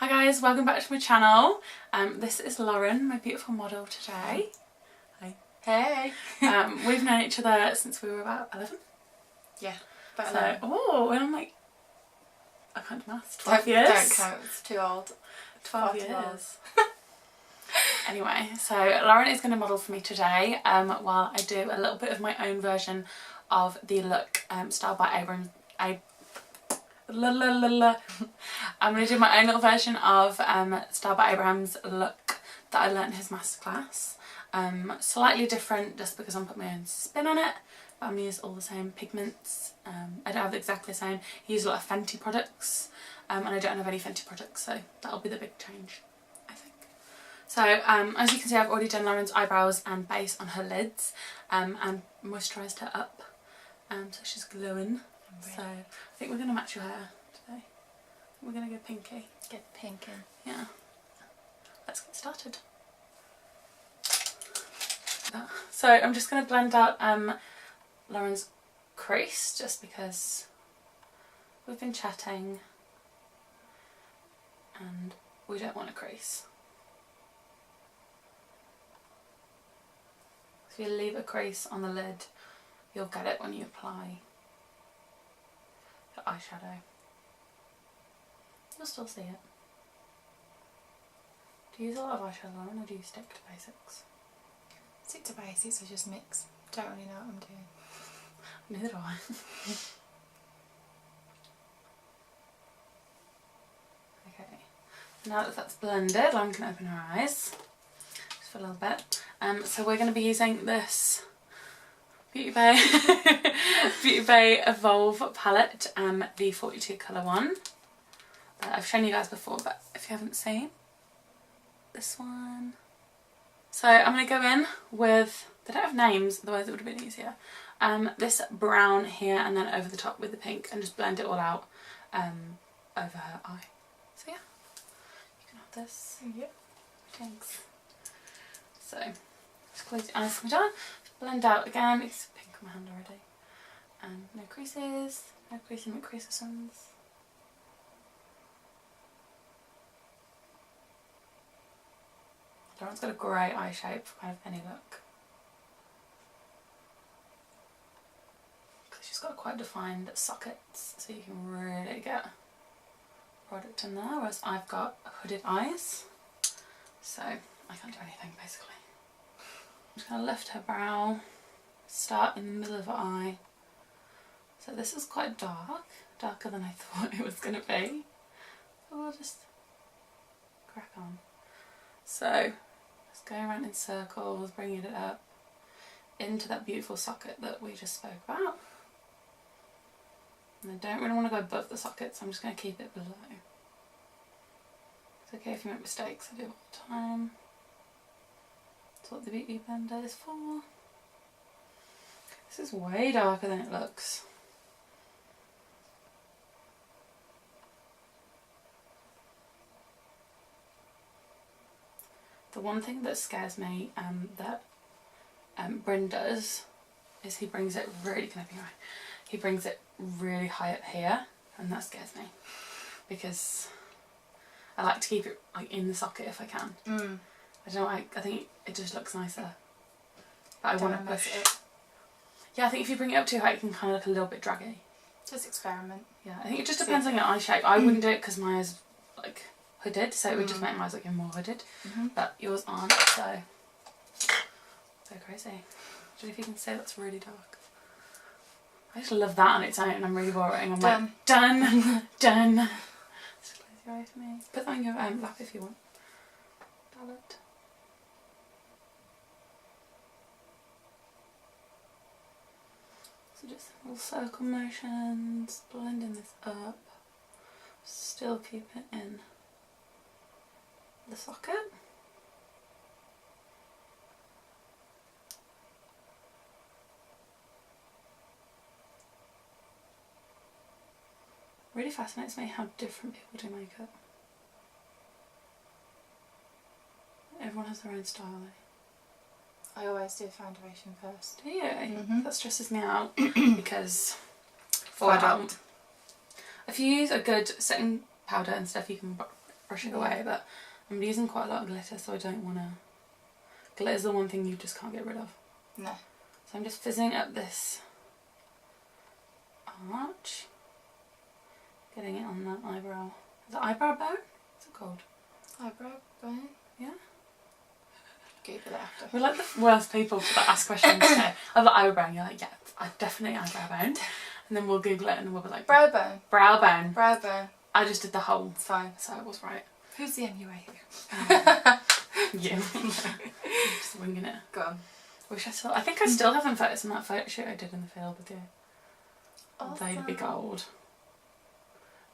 Hi guys, welcome back to my channel. This is Lauren, my beautiful model today. Hi. Hey. We've known each other since we were about 11. Yeah, about so, 11. Oh, and I'm like, I can't do maths, 12 years. Don't count, it's too old. 12 years. Anyway, so Lauren is going to model for me today while I do a little bit of my own version of the look styled by Abrams. I'm going to do my own little version of Style by Abrams look that I learnt in his masterclass. Slightly different just because I'm putting my own spin on it, but I'm going to use all the same pigments. I don't have exactly the same. He used a lot of Fenty products and I don't have any Fenty products, so that'll be the big change, I think. So as you can see, I've already done Lauren's eyebrows and base on her lids and moisturised her up, so she's glowing. So I think we're going to match your hair today. We're going to go pinky. Get pink in. Yeah. Let's get started. So I'm just going to blend out Lauren's crease just because we've been chatting and we don't want a crease. So if you leave a crease on the lid, you'll get it when you apply your eyeshadow. You'll still see it. Do you use a lot of eyeshadow, Lauren, or do you stick to basics? Stick to basics, I just mix. Don't really know what I'm doing. Neither do I. Okay, now that that's blended, Lauren can open her eyes just for a little bit. So we're going to be using this Beauty Bay Evolve palette, the 42 colour one. I've shown you guys before, but if you haven't seen, this one. So I'm going to go in with, they don't have names, otherwise it would have been easier. This brown here and then over the top with the pink, and just blend it all out over her eye. So yeah, you can have this. Yep. Thanks. So just close your eyes, come down, blend out again. It's pink on my hand already. And no creases, no creasing McCreasersons. Lauren's got a great eye shape for kind of any look. Because she's got quite defined sockets, so you can really get product in there, whereas I've got hooded eyes, so I can't do anything basically. I'm just going to lift her brow, start in the middle of her eye. So this is quite dark, darker than I thought it was going to be. So we'll just crack on. So just going around in circles, bringing it up into that beautiful socket that we just spoke about. And I don't really want to go above the socket, so I'm just going to keep it below. It's okay if you make mistakes, I do all the time. That's what the beauty blender is for. This is way darker than it looks. The one thing that scares me that Bryn does is he brings it really, he brings it really high up here, and that scares me because I like to keep it like in the socket if I can. I don't know, I think it just looks nicer, but I want to push it. Yeah, I think if you bring it up too high it can kind of look a little bit draggy. Just experiment. Yeah, I think it just depends on your eye shape. I wouldn't do it because my eyes like hooded, so it would just make my eyes look even more hooded, but yours aren't, so go crazy. I don't know if you can say that's really dark. I just love that on its own, and I'm really boring. I'm Done. like, done, done. Just close your eye for me. Put that on your lap if you want. Palette. So just little circle motions, blending this up, still keep it in the socket. Really fascinates me how different people do makeup. Everyone has their own style. I always do foundation first. Do you? That stresses me out because I don't. If you use a good setting powder and stuff, you can brush it away, but I'm using quite a lot of glitter, so I don't want to... Glitter's the one thing you just can't get rid of. No. So I'm just fizzing up this arch. Getting it on the eyebrow. Is it eyebrow bone? What's it called? Eyebrow bone? Yeah. Google it after. We're like the worst people to ask questions today. I've got eyebrow and you're like, yeah, I definitely eyebrow bone. And then we'll Google it and we'll be like... Brow bone. Brow bone. Brow bone. I just did the whole. It's fine. So I was right. Who's the MUA here? You. Just winging it. Go on. I think I still have them photos from that photo shoot I did in the field with you. Awesome. They'd be gold.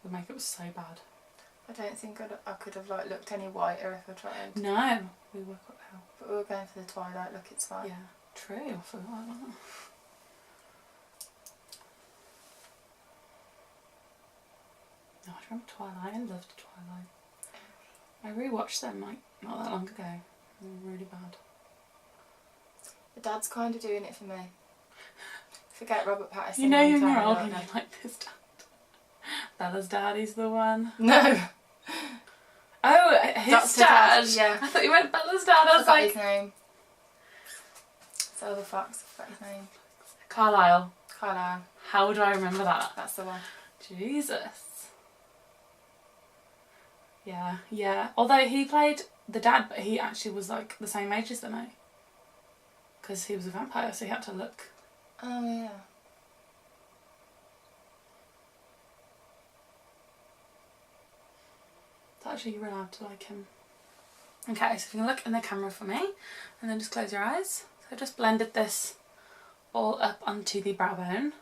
The makeup was so bad. I don't think I could have like looked any whiter if I tried. No, we were quite well. But we were going for the twilight look, it's fine. Yeah, true. I forgot that. Oh, I remember Twilight. I loved Twilight. I rewatched them like not that long ago. They were really bad. The dad's kind of doing it for me. Forget Robert Pattinson. You know you're and more Tony old when Lotner. you like this dad. Bella's daddy's the one. No. Oh, his Dr. dad. Dad, yeah. I thought you meant Bella's dad. I I was forgot like his name. Silver Fox, I forgot his name. Carlisle. Carlisle. How do I remember that? That's the one. Jesus. Yeah, yeah. Although he played the dad, but he actually was like the same age as them, eh? Because he was a vampire, so he had to look. Oh yeah. So actually you were allowed to like him. Okay, so if you can look in the camera for me, and then just close your eyes. So I just blended this all up onto the brow bone,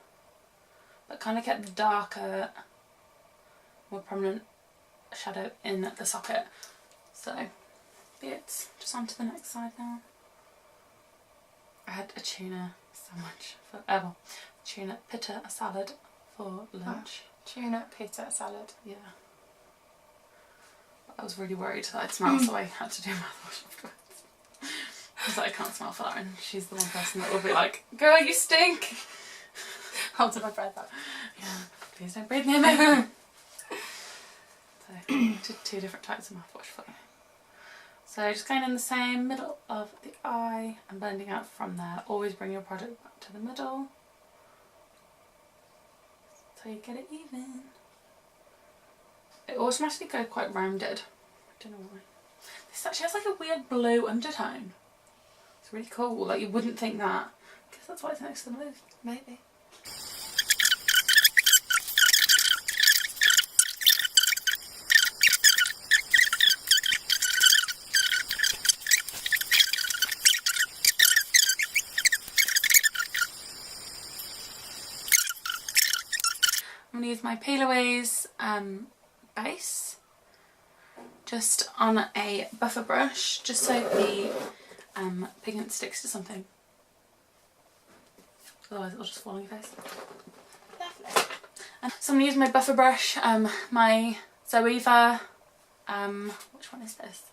but kind of kept the darker, more prominent shadow in the socket. So it's just onto the next side now. I had a tuna sandwich for tuna pitta salad for lunch. Tuna pita salad. Yeah. But I was really worried that I'd smell, so I had to do mouthwash afterwards. I was like, I can't smell for that, and she's the one person that will be like, girl, you stink! Hold my breath up. Yeah, please don't breathe near me. So, two different types of mouthwash for you. So just going in the same middle of the eye and blending out from there. Always bring your product back to the middle so you get it even. It automatically goes quite rounded. I don't know why. This actually has like a weird blue undertone. It's really cool. Like you wouldn't think that. I guess that's why it's next to the blue. Maybe. I'm going to use my Plouise base just on a buffer brush, just so the pigment sticks to something. Otherwise it'll just fall on your face. Lovely. So I'm going to use my buffer brush, my Zoeva, which one is this?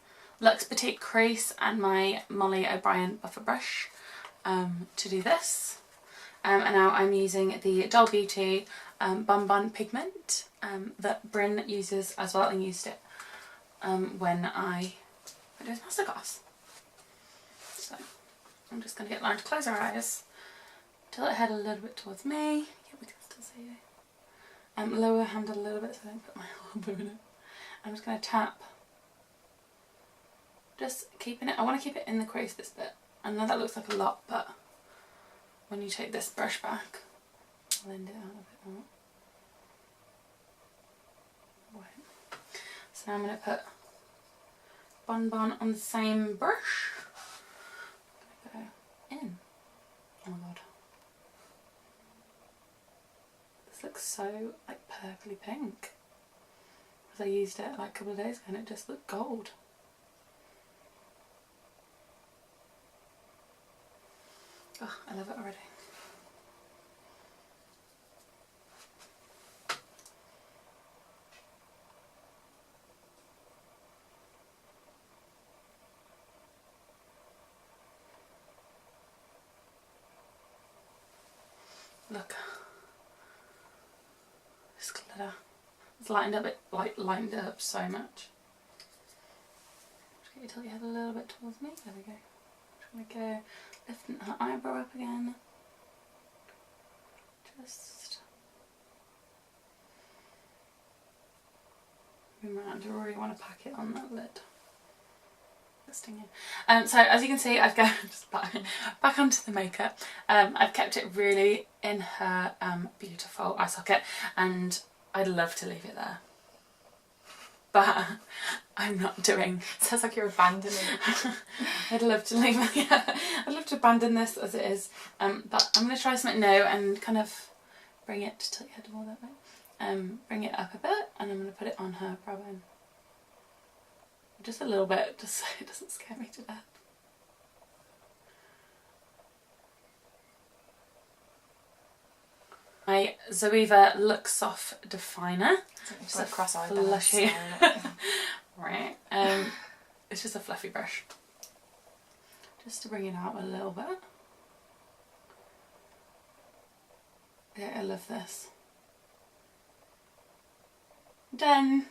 Luxe Petite Crease, and my Molly O'Brien buffer brush to do this. And now I'm using the Doll Beauty bonbon pigment that Bryn uses as well, and used it when I did his masterclass. So I'm just going to get Lauren to close her eyes, tilt her head a little bit towards me. Yeah, we can still see you. Lower her hand a little bit so I don't put my elbow in it. I'm just going to tap, just keeping it. I want to keep it in the crease this bit. I know that looks like a lot, but when you take this brush back, blend it out a bit more. Right. So now I'm going to put bonbon on the same brush. I'm going to go in. Oh my god. This looks so like purpley pink. Because I used it like a couple of days ago and it just looked gold. Oh, I love it already. Look, this glitter. It's lightened up so much. Just get you tilt your head a little bit towards me. There we go. Just gonna go lifting her eyebrow up again. Just move around. I really want to pack it on that lid. Stinging. So as you can see, I've got just back onto the makeup. I've kept it really in her beautiful eye socket, and I'd love to leave it there, but I'm not doing. Sounds like you're abandoning it. I'd love to leave it. Yeah, I'd love to abandon this as it is, but I'm going to try something new and kind of bring it, tilt your head all that way, bring it up a bit, and I'm going to put it on her brow bone. Just a little bit, just so it doesn't scare me to death. My Zoeva Look Soft Definer. It's like cross-eyed. Fluffy. Right. It's just a fluffy brush. Just to bring it out a little bit. Yeah, I love this. Done.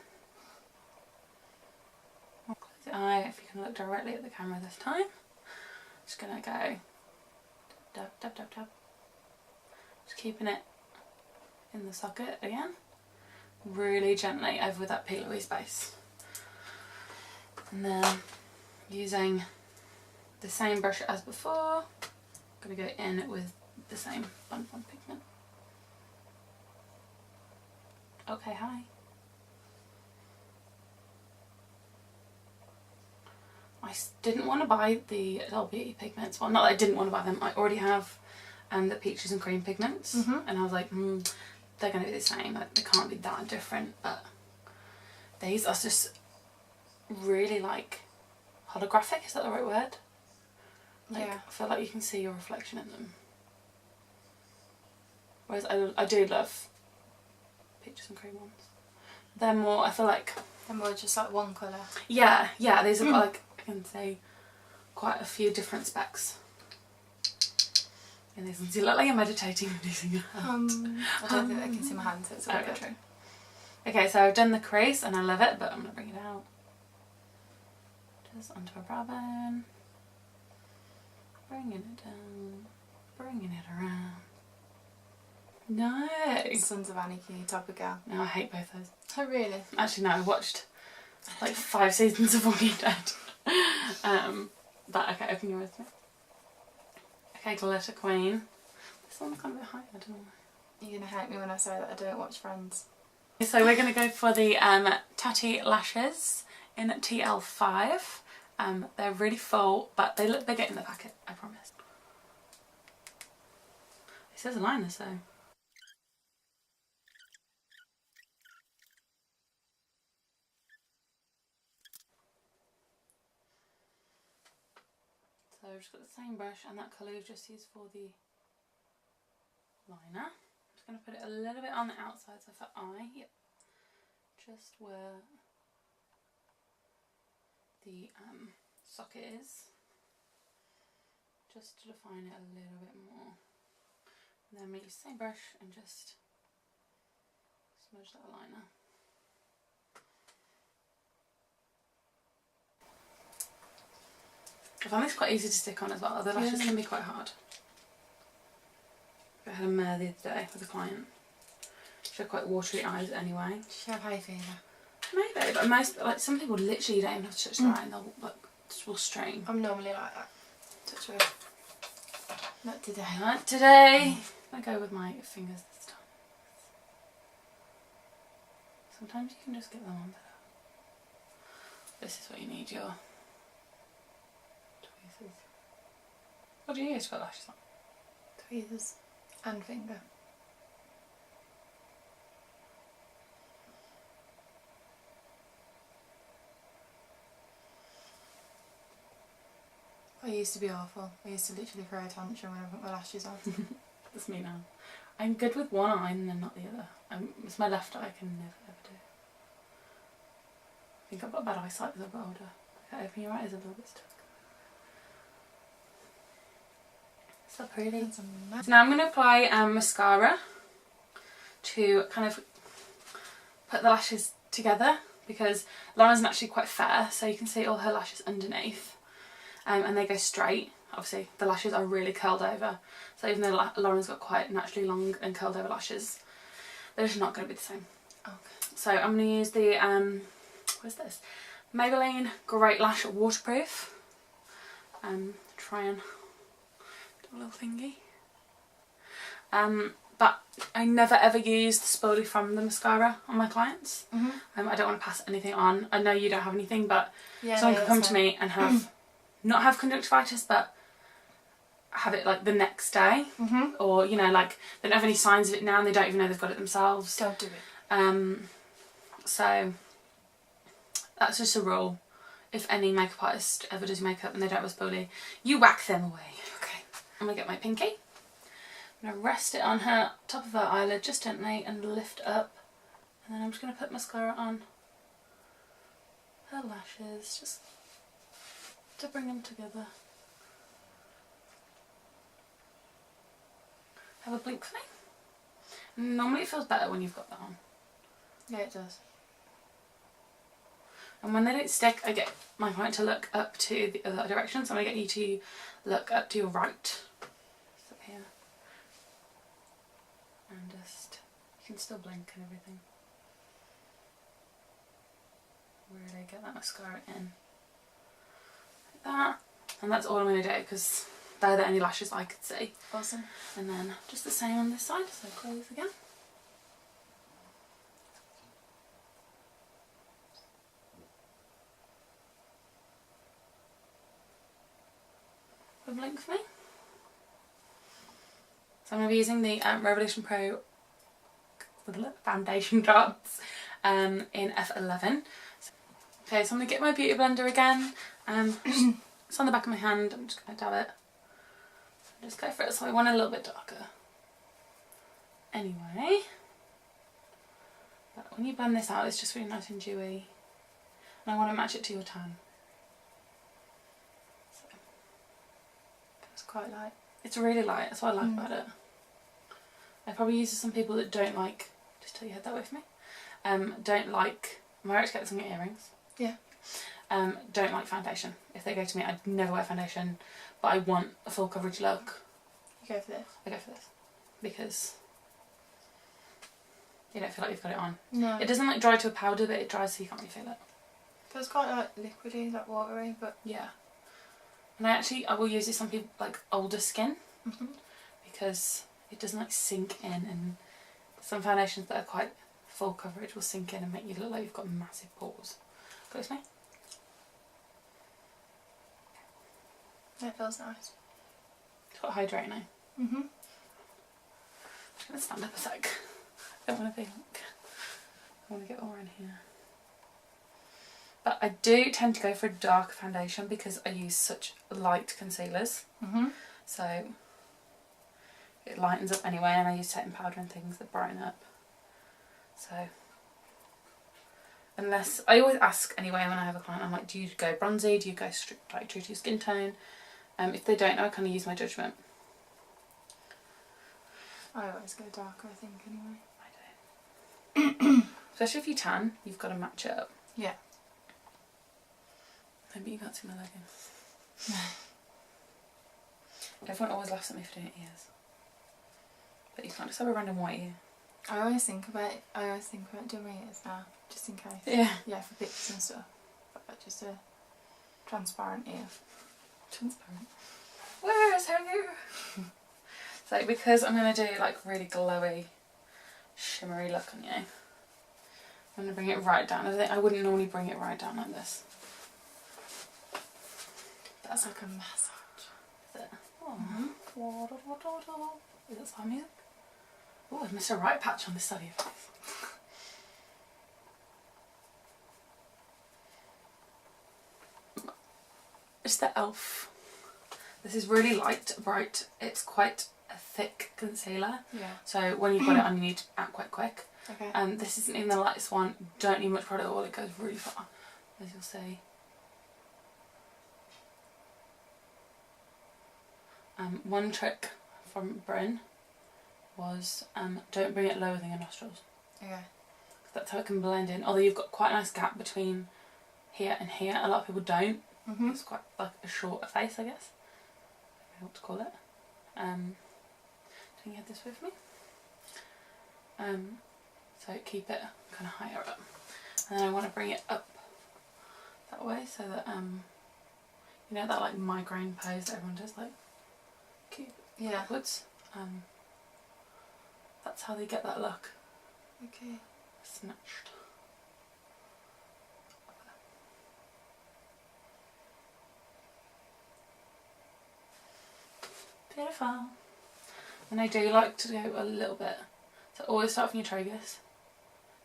Close your eye if you can look directly at the camera this time. Just gonna go dab, dab, dab, dab. Just keeping it in the socket again. Really gently over with that Plouise base. And then using the same brush as before, I'm gonna go in with the same bonbon pigment. Okay, hi. I didn't want to buy the Little Beauty pigments. Well, not that I didn't want to buy them. I already have the peaches and cream pigments, and I was like, they're going to be the same. Like, they can't be that different. But these are just really like holographic. Is that the right word? Like, yeah. I feel like you can see your reflection in them. Whereas I do love peaches and cream ones. They're more, I feel like, they're more just like one colour. Yeah, yeah, these have got like, I can say, quite a few different specs. And these ones, you look like you're meditating and using your hands. I don't think I can see my hands, so it's all good. True. Okay, so I've done the crease and I love it, but I'm going to bring it out. Just onto my brow bone. Bringing it down. Bringing it around. No! Sons of Anarchy type of girl. No, I hate both those. Oh really? Actually no, I watched like 5 seasons of Walking Dead. But okay, open your eyes to me. Okay, Glitter Queen. This one's kind of a bit high, I don't know why. You're going to hate me when I say that I don't watch Friends. So we're going to go for the Tatti Lashes in TL5. They're really full, but they look bigger in the packet, I promise. It says a liner, so... So I've just got the same brush, and that colour we've just used for the liner. I'm just going to put it a little bit on the outside, so for eye, yep. Just where the socket is, just to define it a little bit more. And then we use the same brush and just smudge that liner. I find this quite easy to stick on as well. The lashes can be quite hard. I had a mare the other day with a client. She had quite watery eyes anyway. Does she have hay fever? Maybe, but most, like, some people literally don't even have to touch their eye and they'll like just will strain. I'm normally like that. Touch wood. Not today. Not today. I go with my fingers this time. Sometimes you can just get them on better. This is what you need your tweezers. What do you use for lashes on? Tweezers and finger. I used to be awful. I used to literally throw a tantrum when I put my lashes on. That's me now. I'm good with one eye and then not the other. It's my left eye I can never ever do. I think I've got bad eyesight as I get older. Okay, open your eyes a little bit stuck. So pretty. So now I'm going to apply mascara to kind of put the lashes together, because Lauren's actually quite fair, so you can see all her lashes underneath, and they go straight. Obviously the lashes are really curled over, so even though Lauren's got quite naturally long and curled over lashes, they're just not going to be the same. Okay. So I'm going to use the, what is this? Maybelline Great Lash Waterproof. Try and do a little thingy. But I never ever use the spoolie from the mascara on my clients. I don't want to pass anything on. I know you don't have anything, but someone could come to me and have, not have conjunctivitis, but have it like the next day. Or, you know, like they don't have any signs of it now and they don't even know they've got it themselves. Don't do it. So that's just a rule. If any makeup artist ever does makeup and they don't have a spoolie, you whack them away. Okay. I'm going to get my pinky. I'm going to rest it on her top of her eyelid just gently and lift up. And then I'm just going to put mascara on her lashes just to bring them together. Have a blink for me. Normally it feels better when you've got that on. Yeah, it does. And when they don't stick, I get my client to look up to the other direction. So I'm going to get you to look up to your right. So here. And just, you can still blink and everything. Really get that mascara in. Like that. And that's all I'm going to do because they're the only lashes I could see. Awesome. And then just the same on this side. So close again. Blink for me. So I'm going to be using the Revolution Pro foundation drops in F11. Okay, so I'm going to get my beauty blender again. It's on the back of my hand. I'm just going to dab it. Just go for it. So I want it a little bit darker. Anyway, but when you blend this out, it's just really nice and dewy, and I want to match it to your tan. Quite light. It's really light, that's what I like about it. I probably use it to some people that don't like, just tilt your head that way for me, don't like, am I right to get this on your earrings? Yeah. Don't like foundation. If they go to me, I'd never wear foundation, but I want a full coverage look. You go for this? I go for this. Because you don't feel like you've got it on. No. It doesn't like dry to a powder, but it dries so you can't really feel it. Feels quite like liquidy, like watery, but... Yeah. And I will use this on people like older skin because it doesn't like sink in, and some foundations that are quite full coverage will sink in and make you look like you've got massive pores. Close me. It feels nice. It's got hydrating now. I'm just going to stand up a sec. I don't want to be like, I want to get all in here. But I do tend to go for a dark foundation because I use such light concealers. So it lightens up anyway, and I use setting powder and things that brighten up. So unless, I always ask anyway when I have a client, I'm like, do you go bronzy, do you go like true to your skin tone? If they don't know, I kind of use my judgment. I always go darker, I think, anyway. I don't. Especially if you tan, you've got to match it up. Yeah. Maybe you can't see my leggings. Everyone always laughs at me for doing ears. But you can't just have a random white ear. I always think about doing my ears now, just in case. Yeah. Yeah, for pictures and stuff. But just a transparent ear. Transparent. Where is her ear? So because I'm going to do like really glowy, shimmery look on you, I'm going to bring it right down. I wouldn't normally bring it right down like this. That's like a massage. Is it? Is that slime music? Oh, I've missed a right patch on this side of your face. It's the e.l.f. This is really light, bright. It's quite a thick concealer. Yeah. So when you've got it on, you need to act quite quick. Okay. This isn't even the lightest one. Don't need much product at all. It goes really far, as you'll see. One trick from Bryn was don't bring it lower than your nostrils. Okay. That's how it can blend in. Although you've got quite a nice gap between here and here. A lot of people don't. It's quite like a shorter face, I guess. I don't know what to call it. Can you get this with me? So keep it kind of higher up. And then I want to bring it up that way so that, you know that like migraine pose that everyone does, like keep it upwards. That's how they get that look. Okay. Snatched. Beautiful. And I do like to go a little bit. So always start from your tragus.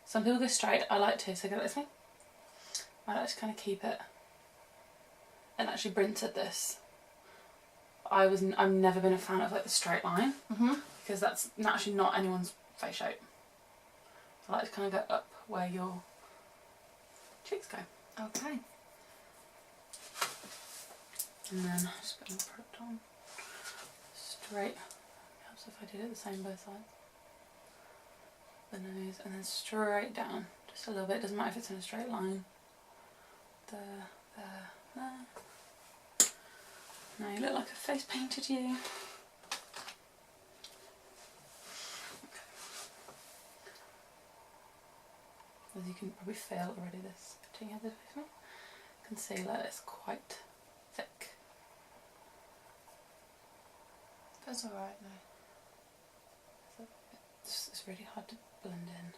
Some people go straight, I like to, so go this way. I like to kind of keep it. And actually Brent said this. I've never been a fan of like the straight line. Because that's actually not anyone's face shape. I like to kind of go up where your cheeks go. Okay. And then just put my product on. Straight. Helps if I did it the same both sides. The nose and then straight down. Just a little bit. Doesn't matter if it's in a straight line. There. Now you look like a face painted you. As you can probably feel already, this together with me. Concealer is quite thick. That's alright though. It's really hard to blend in.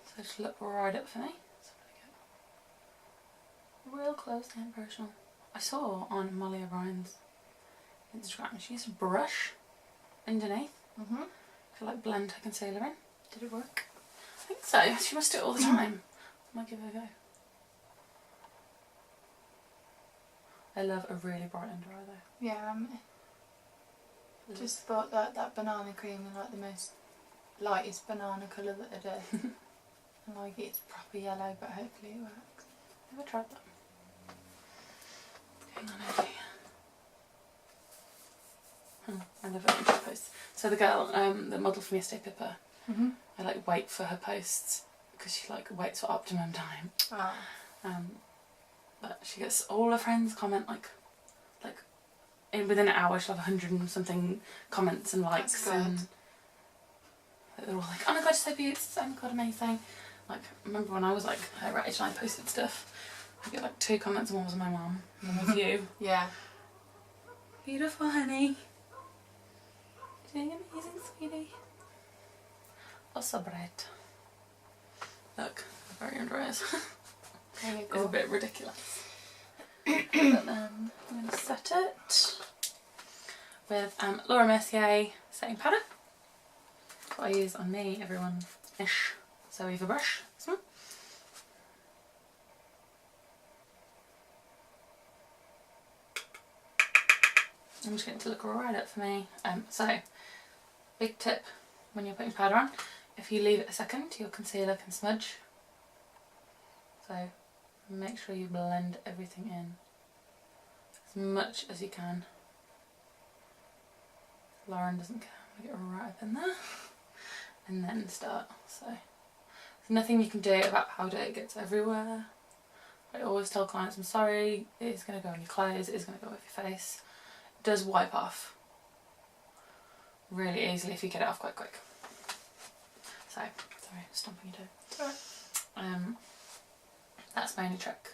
So just look right up for me. So I'm real close and personal. I saw on Molly O'Brien's Instagram she used a brush underneath to like blend her concealer in. Did it work? I think so. She must do it all the time. I might give it a go. I love a really bright under eye though. Yeah, just thought that banana cream is like the most lightest banana colour that I do. And like it's proper yellow, but hopefully it works. Never tried that. Going on over here. I love it when she posts. So the girl, the model from Yesterday Pippa, I like wait for her posts because she like waits for optimum time. But she gets all her friends comment like within an hour she'll have 100 and something comments and likes, and they're all like, oh my god, you're so beautiful, oh my god, amazing. Like, I remember when I was like her age and I posted stuff, I get like 2 comments and one was my mum and one was you. Yeah. Beautiful, honey. You're doing amazing, sweetie. Oh, so bright. Look, very under eyes. There you It's go. a bit ridiculous. But then I'm going to set it with Laura Mercier setting powder. That's what I use on me, everyone-ish. So we have a brush. This one. I'm just going to look right up for me. So, big tip when you're putting powder on, if you leave it a second, your concealer can smudge. So make sure you blend everything in as much as you can. Lauren doesn't care. I'm going to get right up in there and then start. So there's nothing you can do about powder, it gets everywhere. I always tell clients, I'm sorry, it is going to go on your clothes, it is going to go off your face. It does wipe off really easily if you get it off quite quick. So, sorry, stomping your toe. Right. That's my only trick.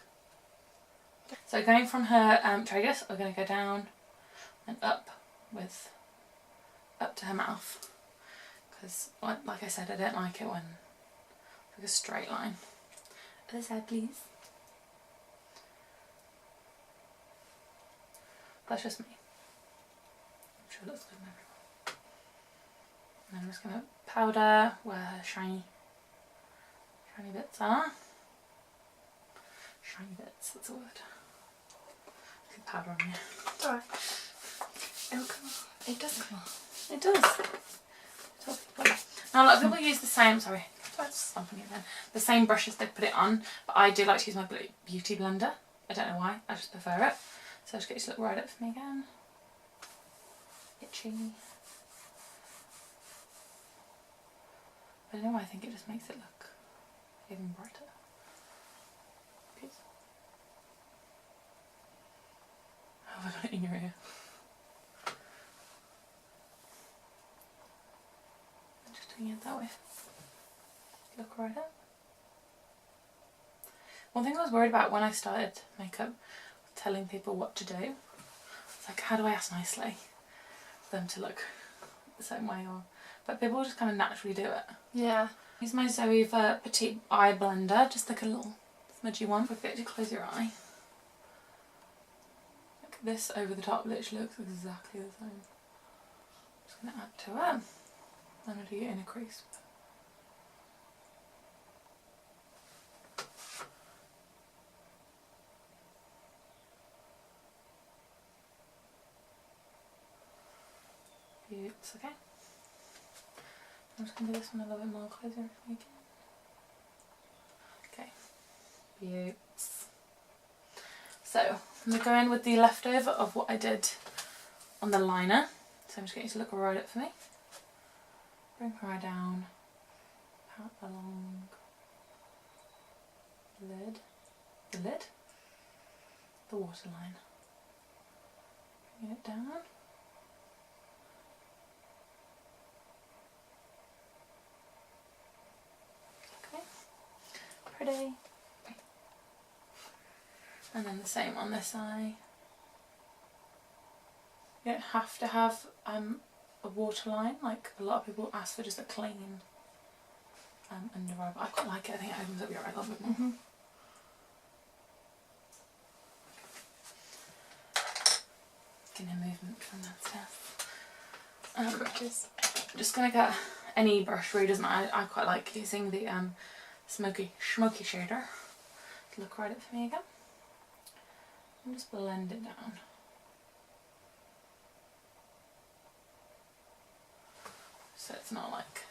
So going from her tragus, I'm going to go down and up to her mouth, because like I said, I don't like it when it's like a straight line. Other side, please. That's just me. I'm sure it looks good on everyone. And then I'm just going to powder where her shiny bits are. Shiny bits, that's a word. Good powder on you. It's alright. It'll come off. It does come off. It does. Now a lot of people use the same, sorry, stomping it then. The same brushes they put it on, but I do like to use my beauty blender. I don't know why, I just prefer it. So I'll just get you to look right up for me again. Itchy. I don't know why, I think it just makes it look even brighter. Please. Oh, I got it in your ear. Just doing it that way. Look right up. One thing I was worried about when I started makeup, telling people what to do, it's like, how do I ask nicely for them to look the same way? But people just kind of naturally do it. Yeah. Use my Zoe Petite Eye Blender, just like a little smudgy one. Forget to close your eye. Like this over the top literally looks exactly the same. Just going to add to it. I'm going to do your inner crease. It's okay. I'm just going to do this one a little bit more closer if we can. Okay. Beauts. So I'm going to go in with the leftover of what I did on the liner. So I'm just getting you to look right up for me. Bring her eye down. Pat along the lid. The waterline. Bring it down. Pretty. And then the same on this eye. You don't have to have a waterline, like a lot of people ask for just a clean under eye, but I quite like it. I think it opens up your eye a little bit more. Getting a movement from that stuff. I'm just going to get any brush really doesn't matter. I quite like using the smoky shader to look right up for me again. And just blend it down. So it's not like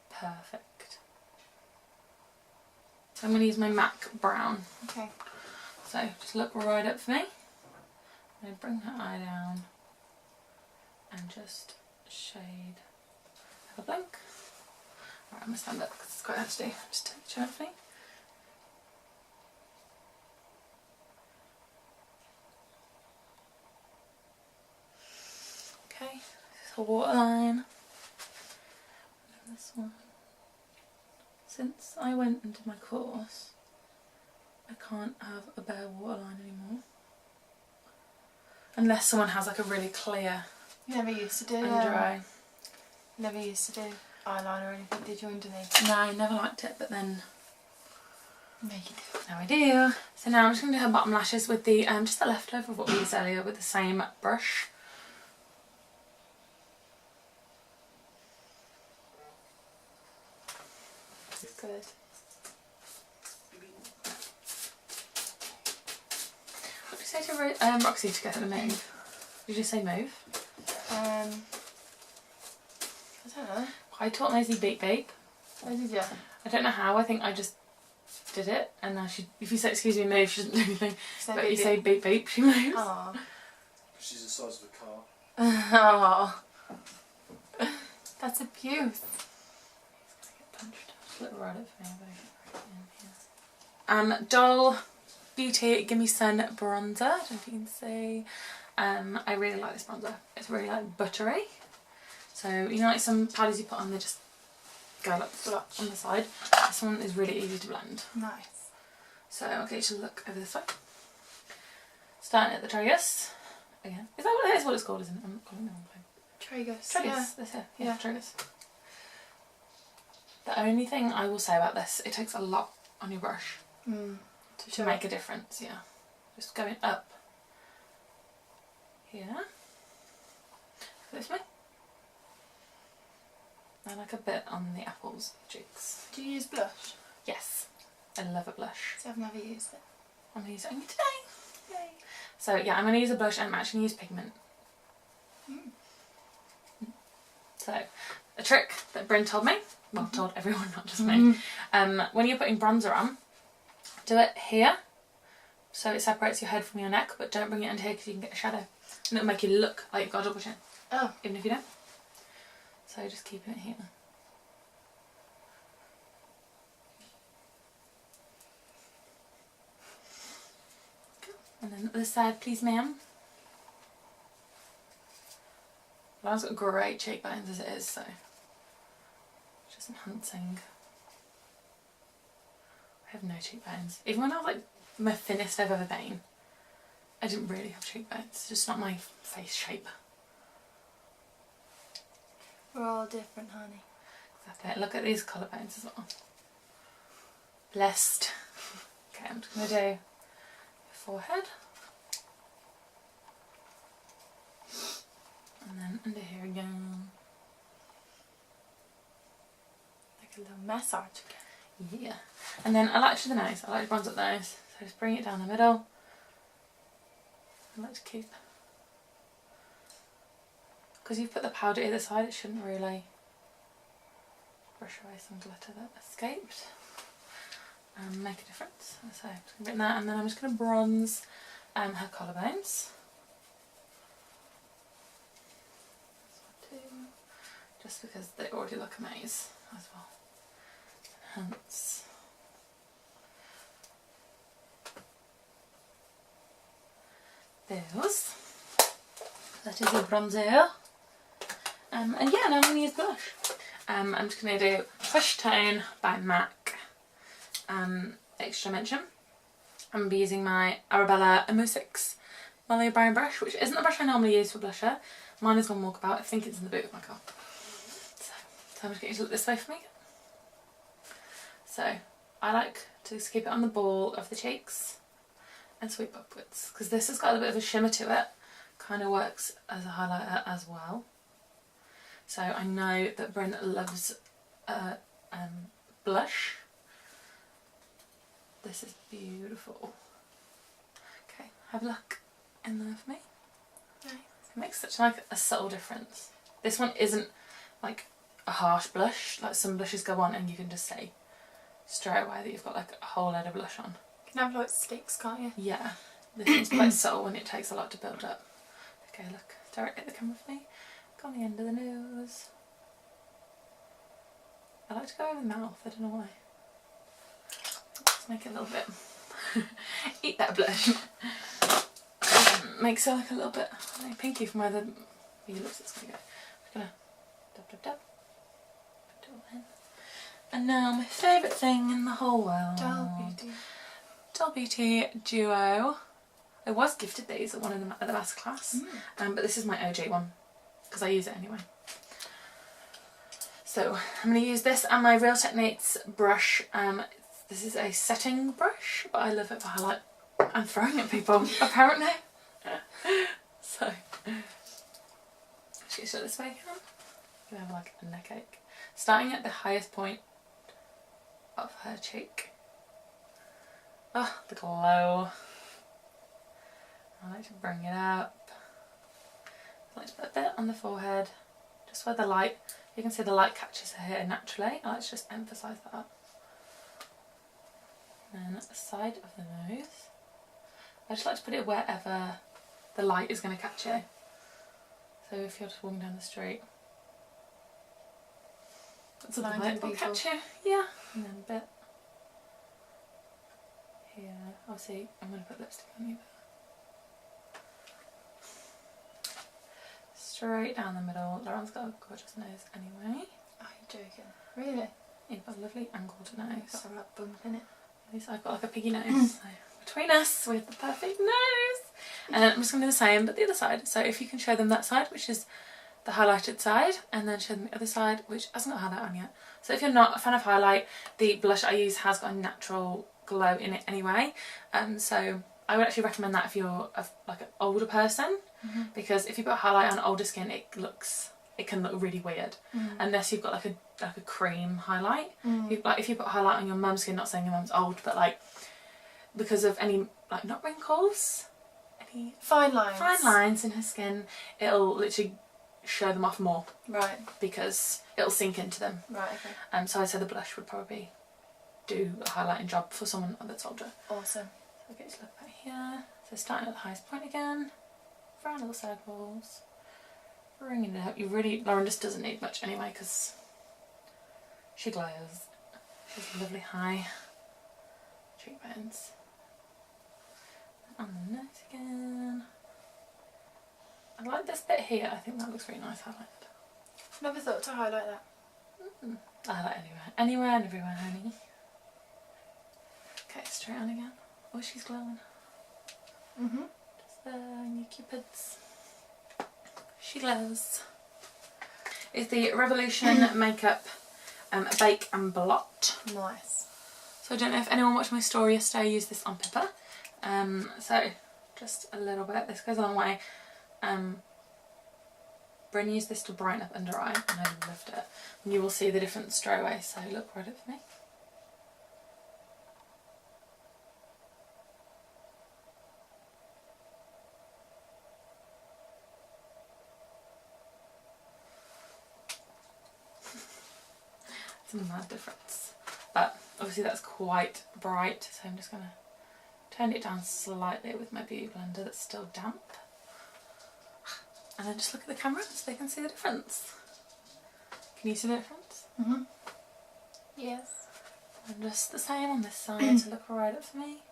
perfect. So I'm going to use my MAC brown. Okay. So just look right up for me. I'm going to bring that eye down and just shade. Have a blink. Right, I'm going to stand up because it's quite hard to do. Just take the chair with me. Okay, this is a waterline. And this one. Since I went and did my course, I can't have a bare waterline anymore. Unless someone has like a really clear Never used to do under eye. Never used to do eyeliner or anything, did you, underneath? No, I never liked it, but then No, you do. now I do. So now I'm just going to do her bottom lashes with the just the leftover of what we used earlier with the same brush. Good. What did you say to Roxy to get her to move? Did you say move? I don't know. I taught Maisie beep beep. Oh, did you? I don't know how, I think I just did it, and now she, if you say excuse me move, she doesn't do anything. But you say beep beep, she moves. Aww. She's the size of a car. Aww. That's abuse. Just look right up for me. Doll Beauty Gimme Sun bronzer. I don't know if you can see. I really like this bronzer. It's really like buttery. So you know, like some powders you put on, they just go like on the side. This one is really easy to blend. Nice. So I'll get you to look over this way. Starting at the tragus. Again, is that what it's called? Isn't it? I'm not calling it the wrong thing. Tragus. Tragus. Yeah. This here. Yeah, tragus. The only thing I will say about this, it takes a lot on your brush to make a difference. Yeah, just going up here. This way. I like a bit on the apples, cheeks. Do you use blush? Yes, I love a blush. So I've never used it. I'm going to use it on you today. Yay. So yeah, I'm going to use a blush and I'm actually going to use pigment. So, a trick that Bryn told me, well told everyone, not just me, when you're putting bronzer on, do it here, so it separates your head from your neck, but don't bring it under here because you can get a shadow. And it'll make you look like you've got a double chin, Oh. even if you don't. So just keeping it here. And then this side, please ma'am. Lauren's got great cheekbones as it is, so just enhancing. I have no cheekbones. Even when I was like my thinnest I've ever been, I didn't really have cheekbones. It's just not my face shape. We're all different, honey. Exactly. Look at these collarbones as well. Blessed. Okay, I'm just going to do your forehead. And then under here again. Like a little massage again. Yeah. And then I like to do the nose. I like to bronze up the nose. So just bring it down the middle. I like to keep, because you've put the powder either side, it shouldn't really brush away some glitter that escaped and make a difference. So I'm just going to bring that, and then I'm just going to bronze her collarbones. Just because they already look amazing as well. Enhance. Those. That is a bronzer. And yeah, now I'm going to use blush. I'm just going to do Push Tone by MAC Extra Mention. I'm going to be using my Arabella M06 Mallow Brown brush, which isn't the brush I normally use for blusher. Mine is one Walkabout. I think it's in the boot of my car. So I'm just going to look this way for me. So I like to just keep it on the ball of the cheeks and sweep upwards, because this has got a bit of a shimmer to it. Kind of works as a highlighter as well. So I know that Bryn loves blush. This is beautiful. Okay, have a look in there for me. Nice. It makes such like a subtle difference. This one isn't like a harsh blush, like some blushes go on and you can just see straight away that you've got like a whole load of blush on. You can have like sticks, can't you? Yeah, this one's quite subtle and it takes a lot to build up. Okay, look, directly at the camera for me. Go on the end of the nose. I like to go over the mouth, I don't know why. Let's make it a little bit. Eat that blush. Makes it like a little bit like pinky from where the view looks it's going to go. I'm just going to dab, dab, dab. Put it all in. And now my favourite thing in the whole world. Doll Beauty. Doll Beauty Duo. I was gifted these at one of them at the masterclass, but this is my OG one because I use it anyway. So I'm going to use this and my Real Techniques brush. This is a setting brush, but I love it for highlight. I'm throwing at people apparently. So should I show this way again? You have like a neck ache. Starting at the highest point of her cheek. Oh, the glow. I like to bring it up. I like to put a bit on the forehead, just where the light, you can see the light catches her hair naturally. I like to just emphasise that. And then the side of the nose. I just like to put it wherever the light is going to catch you. So if you're just walking down the street, the light will catch you. Yeah. And then a bit here. Obviously, I'm going to put lipstick on you. Straight down the middle. Lauren's got a gorgeous nose anyway. Are you joking? Really? You've got a lovely angled nose. Got a right bump in it. At least I've got like a piggy nose. So between us, we have the perfect nose. And I'm just going to do the same, but the other side. So if you can show them that side, which is the highlighted side, and then show them the other side, which hasn't got highlight on yet. So if you're not a fan of highlight, the blush I use has got a natural glow in it anyway. So I would actually recommend that if you're like an older person, because if you put highlight on older skin, it can look really weird, unless you've got like a cream highlight. If you put highlight on your mum's skin, not saying your mum's old, but like because of any like not wrinkles, any fine lines in her skin, it'll literally show them off more. Right. Because it'll sink into them. Right. Okay. So I'd say the blush would probably do a highlighting job for someone that's older. Awesome. So okay, just look back here. So starting at the highest point again, round little circles, bringing it out. Lauren just doesn't need much anyway because she glows. She has lovely high cheekbones. on the nose again. I like this bit here, I think that looks really nice highlighted. Never thought to highlight that. I highlight anywhere and everywhere, honey. Okay, straight on again. Oh, she's glowing. Just new cupids. She glows. It's the Revolution Makeup Bake and Blot. Nice. So I don't know if anyone watched my story yesterday, I used this on Pippa. So just a little bit. This goes a long way. Bryn used this to brighten up under eye and I loved it. And you will see the difference straight away, so look right up for me. It's a mad difference. But obviously that's quite bright, so I'm just going to turn it down slightly with my beauty blender that's still damp. And then just look at the camera so they can see the difference. Can you see the difference? Yes. And just the same on this side, so look right up for me.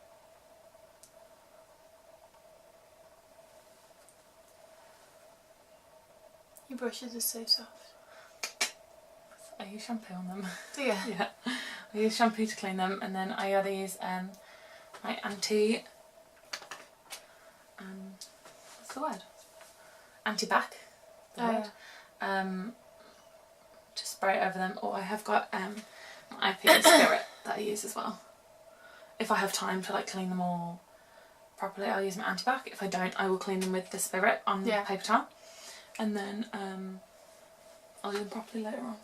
Your brushes are so soft. I use shampoo on them. Do you? Yeah. I use shampoo to clean them, and then I either use my anti... what's the word? Anti-bac. To spray it over them, or I have got my IP Spirit that I use as well. If I have time to like clean them all properly, I'll use my anti-bac. If I don't, I will clean them with the Spirit on paper towel, and then I'll do them properly later on.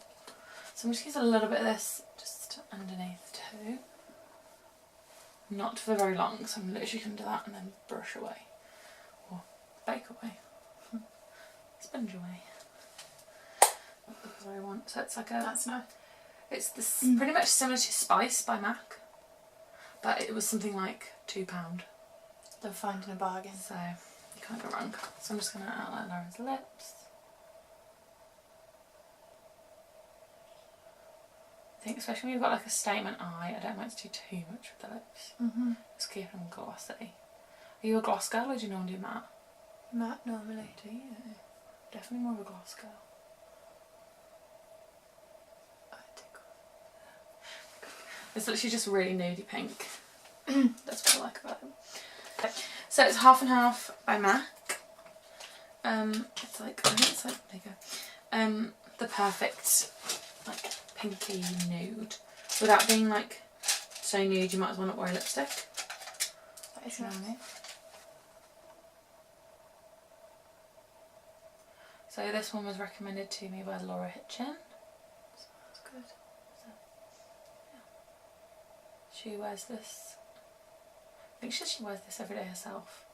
So I'm just using a little bit of this just underneath too. Not for very long, so I'm literally going to do that and then brush away, or bake away, sponge away. That's what I want. So it's like a... That's nice. It's this pretty much similar to Spice by MAC, but it was something like £2. They're finding a bargain. So you can't go wrong. So I'm just going to outline Lauren's lips. I think especially when you've got like a statement eye, I don't like to do too much with the lips. Just keep them glossy. Are you a gloss girl or do you normally do matte? Matte normally. Do you? Definitely more of a gloss girl. It's literally just really nudie pink. That's what I like about them. Okay. So it's half and half by MAC. It's like, I think it's like, there you go. The perfect like pinky nude without being like so nude you might as well not wear a lipstick. That is You know what I mean? So this one was recommended to me by Laura Hitchin. That's good. She wears this. I think she wears this every day herself.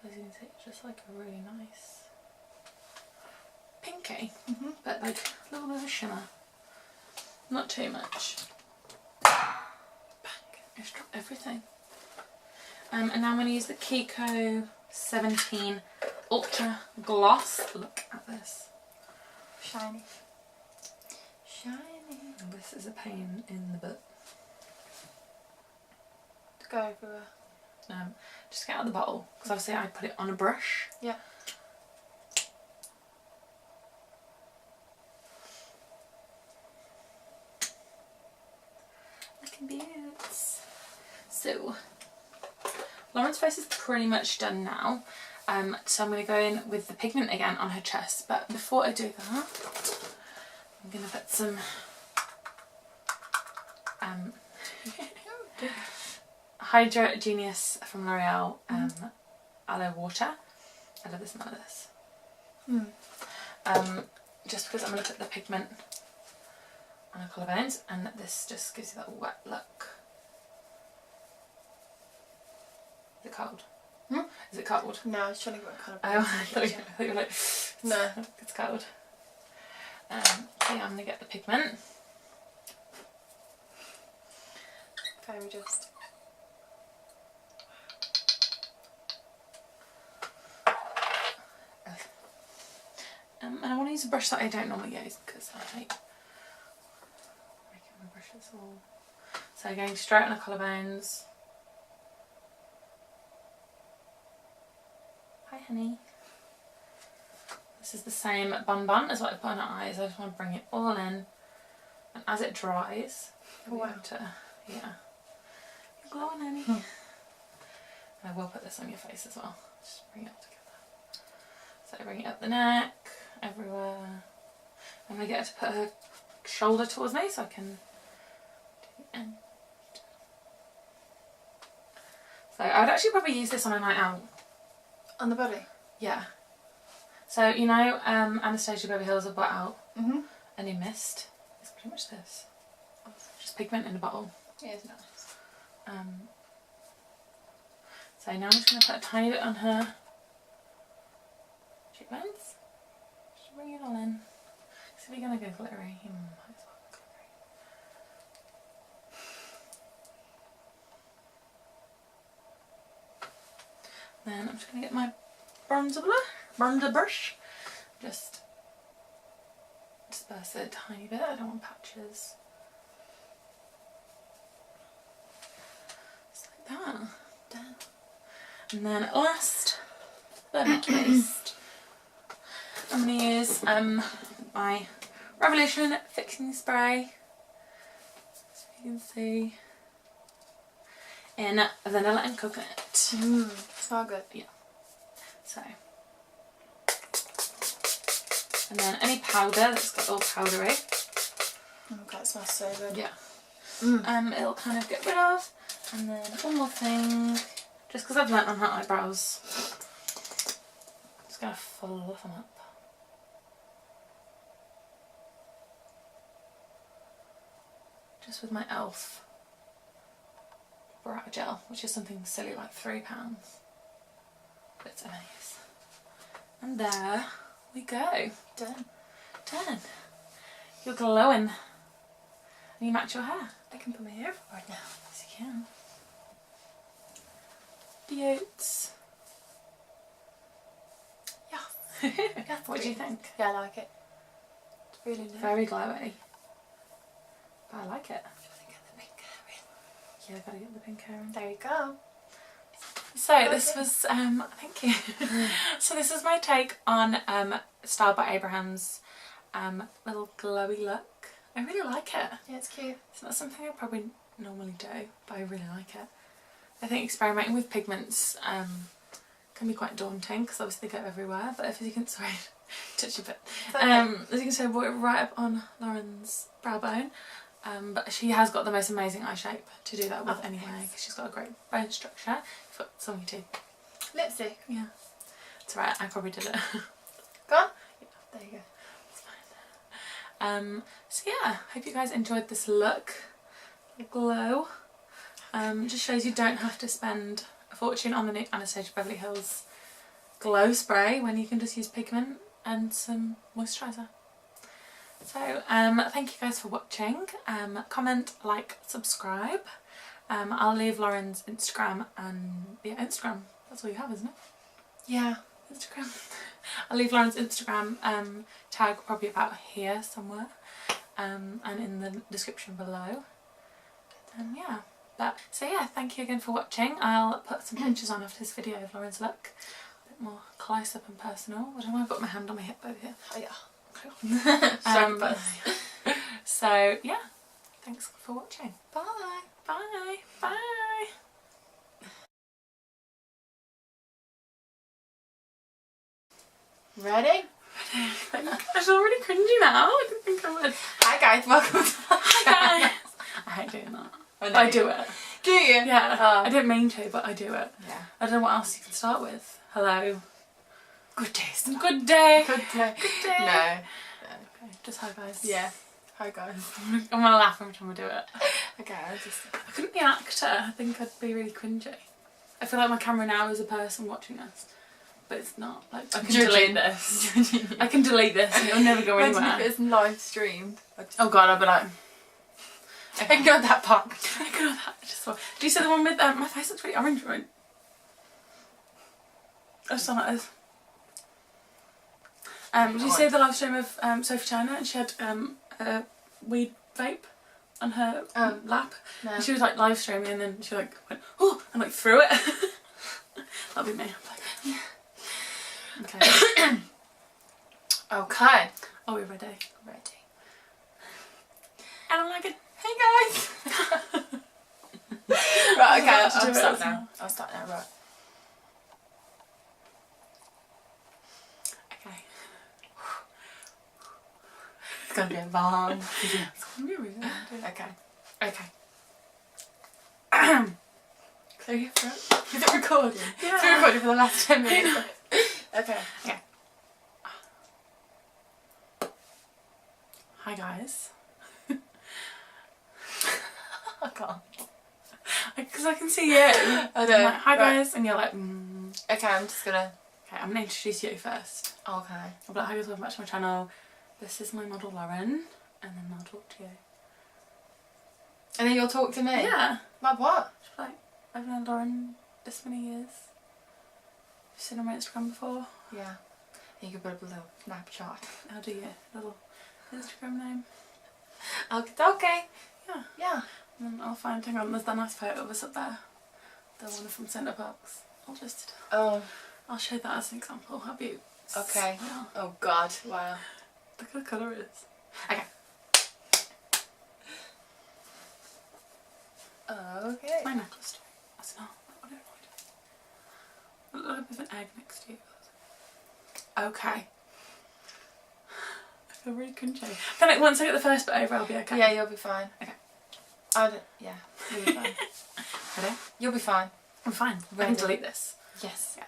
As you can see, it's just like a really nice pinky, but like a little bit of a shimmer. Not too much. Bang! Just drop everything. And now I'm going to use the Kiko 17 Ultra Gloss. Look at this. Shiny. Shiny. And this is a pain in the butt. To go everywhere. Just get out of the bottle, because obviously I put it on a brush. Yeah. Looking beauts. So, Lauren's face is pretty much done now. So I'm going to go in with the pigment again on her chest, but before I do that, I'm going to put some Hydra Genius from L'Oreal Aloe Water. I love the smell of this. Just because I'm going to put the pigment on her collarbones, and this just gives you that wet look. Is it cold? Is it cold? No, I was trying to get what kind of... Oh, I thought you were like, no, it's cold. So yeah, I'm going to get the pigment. Very just. And I want to use a brush that I don't normally use because I hate making my brushes all. So going straight on the collarbones. Hi honey. This is the same bonbon as what I put on her eyes. I just want to bring it all in, and as it dries, yeah. You're glowing, honey. And I will put this on your face as well. Just bring it all together. So I bring it up the neck, everywhere. And I get her to put her shoulder towards me so I can do the end. So I would actually probably use this on a night out. On the body? Yeah. So, you know, Anastasia Beverly Hills have brought out a new mist. It's pretty much this. Just pigment in a bottle. Yeah, it's nice. So now I'm just going to put a tiny bit on her cheekbones. Just bring it all in. So if you're going to go glittery, you might as well go glittery. Then I'm just going to get my bronzer brush. Just disperse it a tiny bit. I don't want patches. Just like that. Done. And then last but not least, I'm going to use my Revolution Fixing Spray, as you can see, in vanilla and coconut. So good. Yeah. So, and then any powder that's got all powdery. Oh, that smells so good. Yeah. It'll kind of get rid of. And then one more thing, just because I've learnt on her eyebrows, just gonna fluff them up. Just with my e.l.f. brow gel, which is something silly like £3. But it's amazing. And there we go. Done. Done. You're glowing. And you match your hair. I can put my hair forward now. Yes, you can. Beauts. Yeah. What do you think? Yeah, I like it. It's really nice. Very glowy. But I like it. Get the pink hair in. Yeah, I gotta get the pink hair in. There you go. So this was, thank you. So this is my take on Styled by Abraham's little glowy look. I really like it. Yeah, it's cute. It's not something I probably normally do, but I really like it. I think experimenting with pigments can be quite daunting because obviously they go everywhere, but as you can, sorry, touch your bit. As you can see, I brought it right up on Lauren's brow bone. But she has got the most amazing eye shape to do that with anyway, because she's got a great bone structure. You've got some of you too. Lipstick. Yeah. It's alright, I probably did it. Go on. Yeah. There you go. It's fine. So yeah, hope you guys enjoyed this look. Glow. Just shows you don't have to spend a fortune on the new Anastasia Beverly Hills glow spray when you can just use pigment and some moisturiser. So thank you guys for watching. Comment, like, subscribe. I'll leave Lauren's Instagram and Instagram. That's all you have, isn't it? Yeah. Instagram. I'll leave Lauren's Instagram tag probably about here somewhere, and in the description below. Yeah. So yeah, thank you again for watching. I'll put some pictures on after this video of Lauren's look. A bit more close up and personal. I don't know why I've got my hand on my hip over here. Oh yeah. So yeah, thanks for watching. Bye. Bye. Bye. Ready? I'm already cringy now. I didn't think I would. Hi guys, welcome to Hi guys. I hate doing that. I do it. Do you? Yeah. I didn't mean to, but I do it. Yeah. I don't know what else you can start with. Hello. Good day. Good day. Good day. Good day. No. Okay, just hi guys. Yeah. Hi guys. I'm gonna laugh every time I do it. Okay, I couldn't be an actor. I think I'd be really cringy. I feel like my camera now is a person watching this, but it's not. Like I can delete this. I can delete this. And it'll never go anywhere. Imagine if it's live streamed. Oh god, I'll be like. Ignore that part. Ignore that. Do you see the one with my face looks really orange right? I just sound like this. Did you see the live stream of Sophie China, and she had a weed vape on her lap? No. And she was like live streaming, and then she like went, oh, and like threw it. That'll be me. I'm like, okay. Okay. Are we ready? Ready. And I'm like, Hey guys! Right, okay, I'll I'll do start it now. I'll start now, right. okay. It's gonna be a long video. It's gonna be really long, dude. Okay. Okay. Clear your throat. Is it recording? Yeah. It's been recording for the last 10 minutes. Okay. Okay. Hi guys. I can't. Because I can see you. I know. I'm like, hi Right. guys, and you're like, Okay, I'm just gonna... Okay, I'm gonna introduce you first. Okay. I'll be like, hi guys, welcome back to my channel. This is my model Lauren, and then I'll talk to you. And then you'll talk to me? Yeah. Like what? She'll be like, I've known Lauren this many years. You've seen her on my Instagram before. Yeah. You could put up a little snapshot. How do you? Little Instagram name. Okay. Yeah. Yeah. And then I'll find, hang on, there's that nice photo of us up there. The one from Centre Parks. Oh. I'll show that as an example. How beautiful. Okay. Yeah. Oh God. Wow. Look at the colour it is. Okay. Okay. My necklace too. That's not what I wanted. A little bit of an egg next to you. Okay. I feel really cringy. Then like, once I get the first bit over, I'll be okay. Yeah, you'll be fine. Okay. Yeah, you'll be fine. Ready? You'll be fine. I'm fine. I Ready. can delete this. Yes. Yeah.